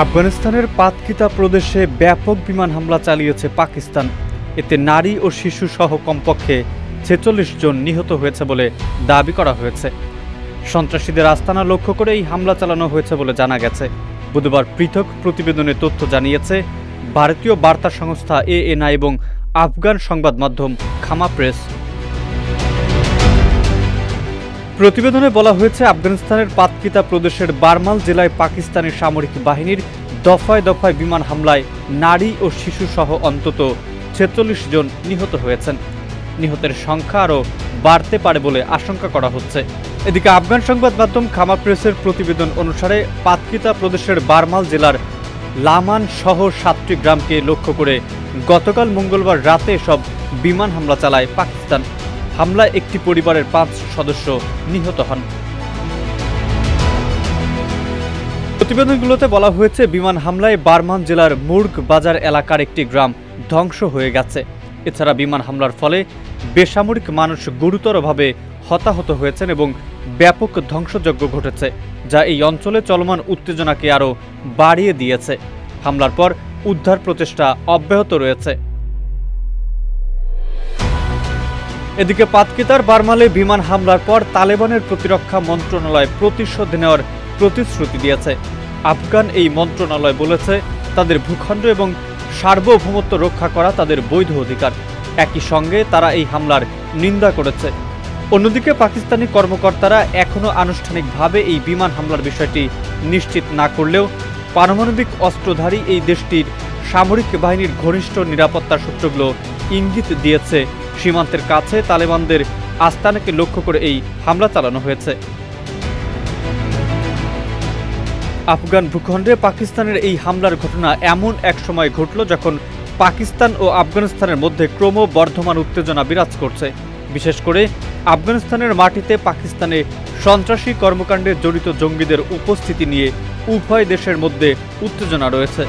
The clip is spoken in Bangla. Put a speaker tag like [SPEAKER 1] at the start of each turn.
[SPEAKER 1] আফগানিস্তানের পাতকিতা প্রদেশে ব্যাপক বিমান হামলা চালিয়েছে পাকিস্তান। এতে নারী ও শিশু সহ কমপক্ষে ৪৬ জন নিহত হয়েছে বলে দাবি করা হয়েছে। সন্ত্রাসীদের আস্তানা লক্ষ্য করে এই হামলা চালানো হয়েছে বলে জানা গেছে। বুধবার পৃথক প্রতিবেদনে তথ্য জানিয়েছে ভারতীয় বার্তা সংস্থা ANI এবং আফগান সংবাদ মাধ্যম খামা প্রেস। প্রতিবেদনে বলা হয়েছে, আফগানিস্তানের পাতকিতা প্রদেশের বারমাল জেলায় পাকিস্তানি সামরিক বাহিনীর দফায় দফায় বিমান হামলায় নারী ও শিশু সহ অন্তত ৪৬ জন নিহত হয়েছেন। নিহতের সংখ্যা আরও বাড়তে পারে বলে আশঙ্কা করা হচ্ছে। এদিকে আফগান সংবাদ মাধ্যম খামা প্রেসের প্রতিবেদন অনুসারে পাতকিতা প্রদেশের বারমাল জেলার লামান সহ ৭টি গ্রামকে লক্ষ্য করে গতকাল মঙ্গলবার রাতে সব বিমান হামলা চালায় পাকিস্তান। হামলায় একটি পরিবারের ৫ সদস্য নিহত হন। প্রতিবেদনগুলোতে বলা হয়েছে, বিমান হামলায় বারমান জেলার মুর্গ বাজার এলাকার একটি গ্রাম ধ্বংস হয়ে গেছে। এছাড়া বিমান হামলার ফলে বেসামরিক মানুষ গুরুতরভাবে হতাহত হয়েছেন এবং ব্যাপক ধ্বংসযজ্ঞ ঘটেছে, যা এই অঞ্চলে চলমান উত্তেজনাকে আরও বাড়িয়ে দিয়েছে। হামলার পর উদ্ধার প্রচেষ্টা অব্যাহত রয়েছে। এদিকে পাতকিতার বারমালে বিমান হামলার পর তালেবানের প্রতিরক্ষা মন্ত্রণালয় প্রতিশোধ নেওয়ার প্রতিশ্রুতি দিয়েছে। আফগান এই মন্ত্রণালয় বলেছে, তাদের ভূখণ্ড এবং সার্বভৌমত্ব রক্ষা করা তাদের বৈধ অধিকার। একই সঙ্গে তারা এই হামলার নিন্দা করেছে। অন্যদিকে পাকিস্তানি কর্মকর্তারা এখনও আনুষ্ঠানিকভাবে এই বিমান হামলার বিষয়টি নিশ্চিত না করলেও পারমাণবিক অস্ত্রধারী এই দেশটির সামরিক বাহিনীর ঘনিষ্ঠ নিরাপত্তা সূত্রগুলো ইঙ্গিত দিয়েছে সীমান্তের কাছে তালেবানদের আস্তানাকে লক্ষ্য করে এই হামলা চালানো হয়েছে। আফগান ভূখণ্ডে পাকিস্তানের এই হামলার ঘটনা এমন এক সময় ঘটল যখন পাকিস্তান ও আফগানিস্তানের মধ্যে ক্রমবর্ধমান উত্তেজনা বিরাজ করছে। বিশেষ করে আফগানিস্তানের মাটিতে পাকিস্তানে সন্ত্রাসী কর্মকাণ্ডে জড়িত জঙ্গিদের উপস্থিতি নিয়ে উভয় দেশের মধ্যে উত্তেজনা রয়েছে।